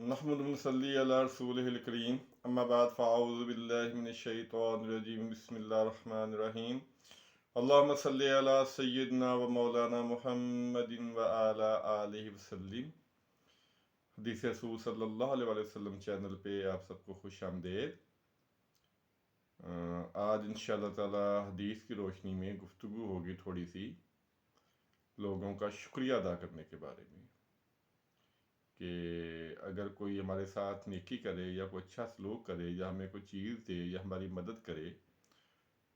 नहमदुहु व नसल्ली अला रसूलिहिल करीम अम्मा बाद फ़अऊज़ु बिल्लाहि मिनश शैतानिर रजीम बिस्मिल्लाहिर रहमानिर रहीम अल्लाहुम्मा सल्लि अला सय्यिदिना व मौलाना मुहम्मदिन व अला आलिहि वसल्लिम। हदीस रसूल सल्लल्लाहु अलैहि वसल्लम चैनल पे आप सबको खुश आमदेद। आज इंशाअल्लाह ताला हदीस की रोशनी में गुफ्तगू होगी थोड़ी सी लोगों का शुक्रिया अदा करने के बारे में, कि अगर कोई हमारे साथ नेकी करे या कोई अच्छा सलूक करे या हमें कोई चीज़ दे या हमारी मदद करे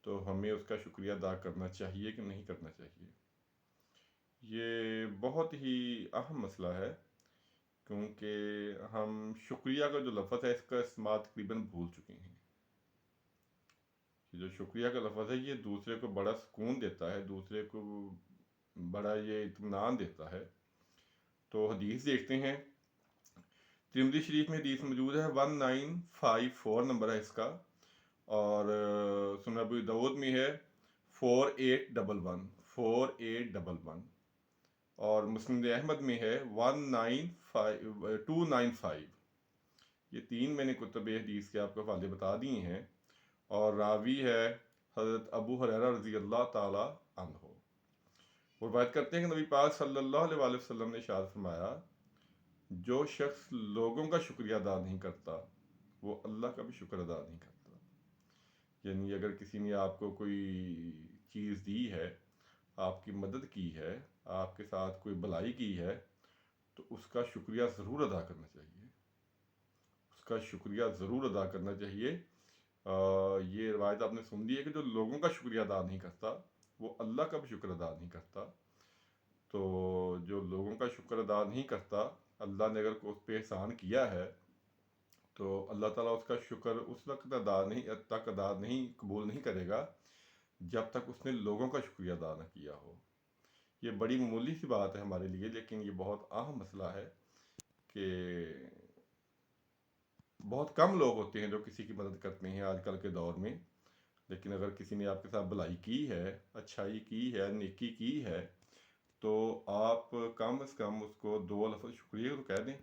तो हमें उसका शुक्रिया अदा करना चाहिए कि नहीं करना चाहिए। ये बहुत ही अहम मसला है, क्योंकि हम शुक्रिया का जो लफ्ज़ है इसका इस्तेमाल तकरीबन भूल चुके हैं। जो शुक्रिया का लफ्ज़ है ये दूसरे को बड़ा सुकून देता है, दूसरे को बड़ा ये इत्मीनान देता है। तो हदीस देखते हैं, तिरमिज़ी शरीफ में हदीस मौजूद है, 1954 नंबर है इसका, और सुनन अबू दाऊद में है 4811, और मुस्लिम अहमद में है 295। ये तीन मैंने कुतुब हदीस के आपको हवाले बता दिए हैं, और रावी है हज़रत अबू हुरैरा रज़ी अल्लाह ताला अन्हु। और बात करते हैं कि नबी पाक सल्लल्लाहु अलैहि वसल्लम ने इरशाद फरमाया, जो शख्स लोगों का शुक्रिया अदा नहीं करता वो अल्लाह का भी शुक्र अदा नहीं करता। यानी अगर किसी ने आपको कोई चीज़ दी है, आपकी मदद की है, आपके साथ कोई भलाई की है, तो उसका शुक्रिया ज़रूर अदा करना चाहिए, उसका शुक्रिया ज़रूर अदा करना चाहिए। ये रवायत आपने सुन ली है कि जो लोगों का शुक्रिया अदा नहीं करता वो अल्लाह का भी शुक्र अदा नहीं करता। तो जो लोगों का शुक्र अदा नहीं करता, अल्लाह ने अगर उस पर एहसान किया है तो अल्लाह ताला उसका शुक्र उस वक्त अदा नहीं कबूल नहीं करेगा जब तक उसने लोगों का शुक्रिया अदा न किया हो। ये बड़ी मामूली सी बात है हमारे लिए, लेकिन ये बहुत अहम मसला है कि बहुत कम लोग होते हैं जो किसी की मदद करते हैं आजकल के दौर में। लेकिन अगर किसी ने आपके साथ भलाई की है, अच्छाई की है, नेकी की है, तो आप कम से कम उसको दो लफ्ज़ शुक्रिया तो कह दें।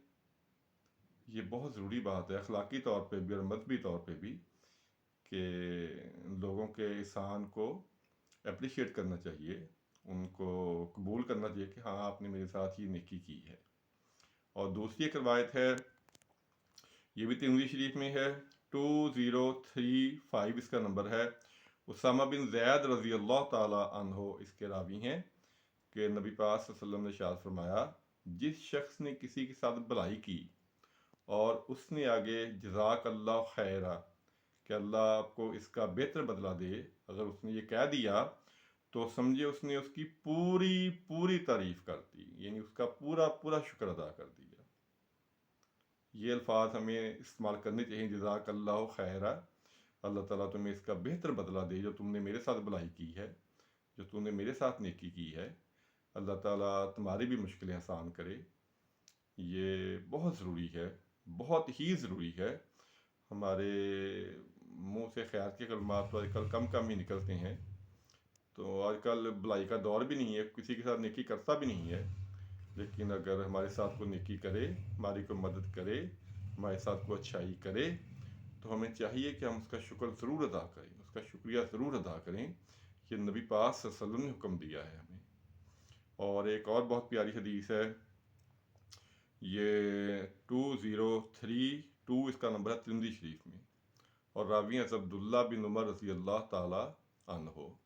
ये बहुत ज़रूरी बात है अखलाकी तौर पे भी और मजहबी तौर पे भी, कि लोगों के एहसान को अप्रिशिएट करना चाहिए, उनको कबूल करना चाहिए कि हाँ आपने मेरे साथ ये नेकी की है। और दूसरी एक रवायत है, ये भी तिरमिज़ी शरीफ में है, 2035 इसका नंबर है। उसामा बिन ज़ैद रज़ी अल्लाह ताला अन्हो इसके रावी हैं कि नबी पाक सल्लल्लाहु अलैहि वसल्लम ने इरशाद फरमाया, जिस शख्स ने किसी के साथ भलाई की और उसने आगे जज़ाक अल्लाह खैरा कि अल्लाह आपको इसका बेहतर बदला दे, अगर उसने ये कह दिया तो समझे उसने उसकी पूरी पूरी तारीफ़ कर दी, यानी उसका पूरा पूरा शुक्र अदा कर दिया। ये अल्फाज हमें इस्तेमाल करने चाहिए, जज़ाक अल्लाह खैरा, अल्लाह ताला तुम्हें इसका बेहतर बदला दे जो तुमने मेरे साथ भलाई की है, जो तुमने मेरे साथ नेकी की है। अल्लाह ताला तुम्हारी भी मुश्किलें आसान करे। ये बहुत ज़रूरी है, बहुत ही ज़रूरी है। हमारे मुंह से खैर के कलमात तो आजकल कम कम ही निकलते हैं। तो आजकल भलाई का दौर भी नहीं है, किसी के साथ नेकी करता भी नहीं है। लेकिन अगर हमारे साथ कोई नेकी करे, हमारी कोई मदद करे, हमारे साथ कोई अच्छाई करे, तो हमें चाहिए कि हम उसका शुक्र ज़रूर अदा करें, उसका शुक्रिया ज़रूर अदा करें। ये नबी पाक सल्लल्लाहु अलैहि वसल्लम ने हुक्म दिया है हमें। और एक और बहुत प्यारी हदीस है, ये 2032 इसका नंबर है तिरमिज़ी शरीफ में, और रावी हैं अब्दुल्ला बिन उमर रज़ी अल्लाह ताला अन्हो।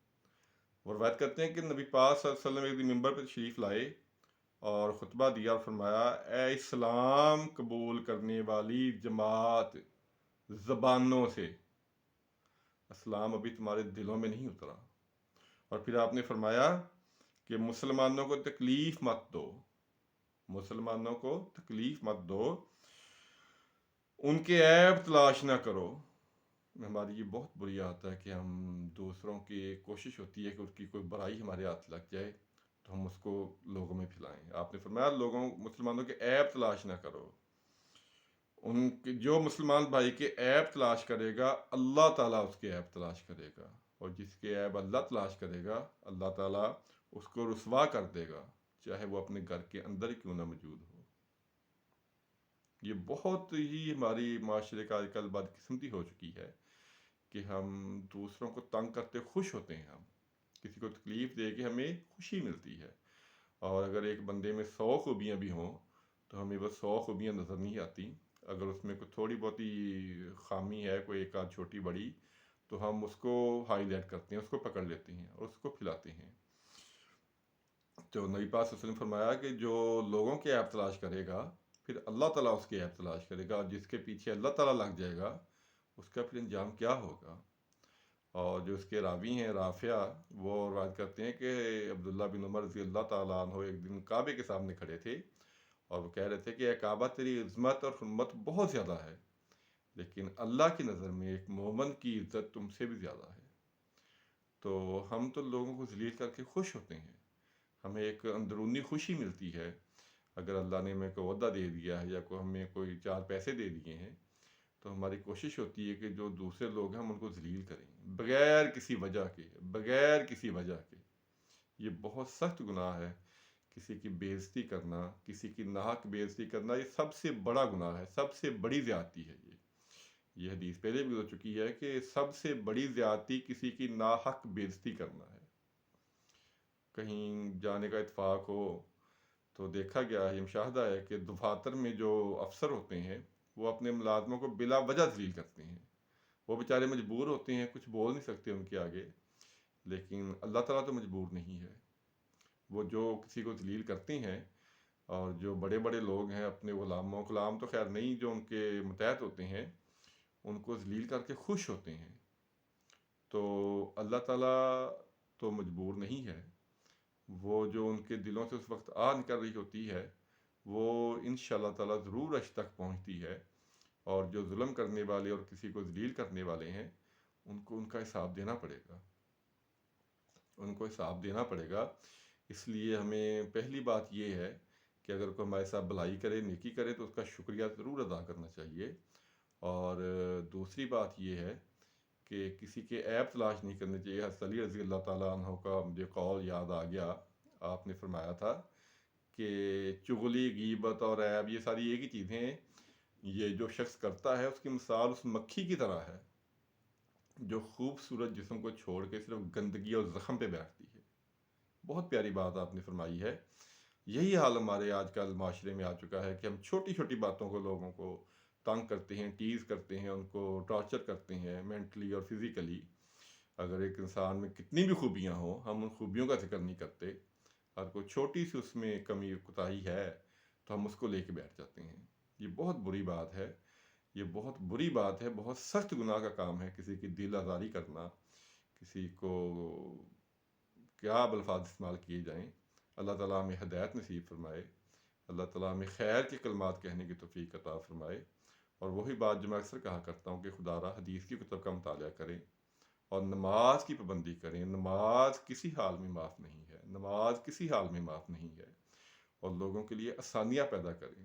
और बात करते हैं कि नबी पाक सल्लल्लाहु अलैहि वसल्लम एक दिन मिंबर पर तशरीफ़ लाए और ख़ुतबा दिया और फरमाया, ए इस्लाम कबूल करने वाली जमात, ज़बानों से इस्लाम अभी तुम्हारे दिलों में नहीं उतरा। और फिर आपने फरमाया कि मुसलमानों को तकलीफ़ मत दो, मुसलमानों को तकलीफ़ मत दो, उनके ऐब तलाश ना करो। हमारी ये बहुत बुरी आदत है कि हम दूसरों की कोशिश होती है कि उसकी कोई बुराई हमारे हाथ लग जाए तो हम उसको लोगों में फैलाएं। आपने फरमाया लोगों मुसलमानों के ऐब तलाश ना करो, उनके जो मुसलमान भाई के ऐब तलाश करेगा अल्लाह ताला उसके ऐब तलाश करेगा, और जिसके ऐब अल्लाह तलाश करेगा अल्लाह ताला उसको रुसवा कर देगा, चाहे वो अपने घर के अंदर ही क्यों ना मौजूद हो। یہ بہت ہی ہماری معاشرے کا آج کل بدقسمتی ہو چکی ہے کہ ہم دوسروں کو تنگ کرتے خوش ہوتے ہیں، ہم کسی کو تکلیف دے کے ہمیں خوشی ملتی ہے، اور اگر ایک بندے میں 100 خوبیاں بھی ہوں تو ہمیں وہ 100 خوبیاں نظر نہیں آتی۔ اگر اس میں کوئی تھوڑی بہت ہی خامی ہے، کوئی ایک آدھ چھوٹی بڑی، تو ہم اس کو ہائی لائٹ کرتے ہیں، اس کو پکڑ لیتے ہیں اور اس کو پھیلاتے ہیں۔ تو نبی پاک صلی اللہ علیہ وسلم نے فرمایا کہ جو لوگوں کے عیب تلاش کرے گا، پھر اللہ تعالیٰ اس کے عیب تلاش کرے گا، اور جس کے پیچھے اللہ تعالیٰ لگ جائے گا اس کا پھر انجام کیا ہوگا۔ اور جو اس کے راوی ہیں رافع، وہ روایت کرتے ہیں کہ عبداللہ بن عمر رضی اللہ تعالیٰ عنہ ایک دن کعبے کے سامنے کھڑے تھے اور وہ کہہ رہے تھے کہ اے کعبہ، تیری عظمت اور حرمت بہت زیادہ ہے، لیکن اللہ کی نظر میں ایک مومن کی عزت تم سے بھی زیادہ ہے۔ تو ہم تو لوگوں کو ذلیل کر کے خوش ہوتے ہیں، ہمیں ایک اندرونی خوشی ملتی ہے اگر اللہ نے ہمیں کوئی عہدہ دے دیا ہے یا ہمیں کوئی 4 پیسے دے دیے ہیں، تو ہماری کوشش ہوتی ہے کہ جو دوسرے لوگ ہیں ہم ان کو ذلیل کریں بغیر کسی وجہ کے، بغیر کسی وجہ کے۔ یہ بہت سخت گناہ ہے، کسی کی بے عزتی کرنا، کسی کی ناحق بے عزتی کرنا، یہ سب سے بڑا گناہ ہے، سب سے بڑی زیادتی ہے۔ یہ حدیث پہلے بھی گزر چکی ہے کہ سب سے بڑی زیادتی کسی کی ناحق بے عزتی کرنا ہے۔ کہیں جانے کا اتفاق ہو تو دیکھا گیا ہے، مشاہدہ ہے کہ دفاتر میں جو افسر ہوتے ہیں وہ اپنے ملازموں کو بلا وجہ ذلیل کرتے ہیں، وہ بیچارے مجبور ہوتے ہیں، کچھ بول نہیں سکتے ان کے آگے، لیکن اللہ تعالیٰ تو مجبور نہیں ہے۔ وہ جو کسی کو ذلیل کرتے ہیں، اور جو بڑے بڑے لوگ ہیں اپنے غلام تو خیر نہیں، جو ان کے متحد ہوتے ہیں ان کو ذلیل کر کے خوش ہوتے ہیں، تو اللہ تعالیٰ تو مجبور نہیں ہے۔ وہ جو ان کے دلوں سے اس وقت آہ نکل رہی ہوتی ہے وہ انشاءاللہ تعالیٰ ضرور عرش تک پہنچتی ہے، اور جو ظلم کرنے والے اور کسی کو ذلیل کرنے والے ہیں ان کو ان کا حساب دینا پڑے گا، ان کو حساب دینا پڑے گا۔ اس لیے ہمیں پہلی بات یہ ہے کہ اگر کوئی ہمارے ساتھ بھلائی کرے، نیکی کرے، تو اس کا شکریہ ضرور ادا کرنا چاہیے۔ اور دوسری بات یہ ہے کہ کسی کے عیب تلاش نہیں کرنے چاہیے۔ حضرت علی رضی اللہ تعالیٰ عنہ کا مجھے قول یاد آ گیا، آپ نے فرمایا تھا کہ چغلی، غیبت اور عیب یہ ساری ایک ہی چیزیں ہیں، یہ جو شخص کرتا ہے اس کی مثال اس مکھی کی طرح ہے جو خوبصورت جسم کو چھوڑ کے صرف گندگی اور زخم پہ بیٹھتی ہے۔ بہت پیاری بات آپ نے فرمائی ہے۔ یہی حال ہمارے آج کل معاشرے میں آ چکا ہے کہ ہم چھوٹی چھوٹی باتوں کو لوگوں کو تنگ کرتے ہیں، ٹیز کرتے ہیں، ان کو ٹارچر کرتے ہیں مینٹلی اور فزیکلی۔ اگر ایک انسان میں کتنی بھی خوبیاں ہوں، ہم ان خوبیوں کا ذکر نہیں کرتے، اور کوئی چھوٹی سی اس میں کمی کوتاہی ہے تو ہم اس کو لے کے بیٹھ جاتے ہیں۔ یہ بہت بری بات ہے، یہ بہت بری بات ہے، بہت سخت گناہ کا کام ہے کسی کی دل آزاری کرنا، کسی کو کیا الفاظ استعمال کیے جائیں۔ اللہ تعالیٰ ہمیں ہدایت نصیب فرمائے، اللہ تعالیٰ ہمیں خیر کے کلمات کہنے کی توفیق عطا فرمائے۔ اور وہی بات جو میں اکثر کہا کرتا ہوں کہ خدا را حدیث کی کتب کا مطالعہ کریں اور نماز کی پابندی کریں۔ نماز کسی حال میں معاف نہیں ہے، نماز کسی حال میں معاف نہیں ہے، اور لوگوں کے لیے آسانیاں پیدا کریں،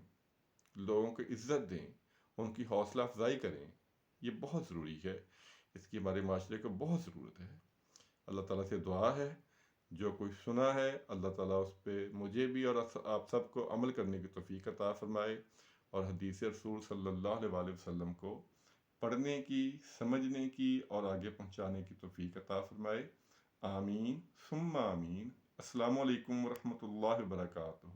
لوگوں کو عزت دیں، ان کی حوصلہ افزائی کریں۔ یہ بہت ضروری ہے، اس کی ہمارے معاشرے کو بہت ضرورت ہے۔ اللہ تعالیٰ سے دعا ہے جو کوئی سنا ہے اللہ تعالیٰ اس پہ مجھے بھی اور آپ سب کو عمل کرنے کی توفیق عطا فرمائے، اور حدیث رسول صلی اللہ علیہ وآلہ وسلم کو پڑھنے کی، سمجھنے کی اور آگے پہنچانے کی توفیق عطا فرمائے۔ آمین ثم آمین۔ السلام علیکم ورحمۃ اللہ وبرکاتہ۔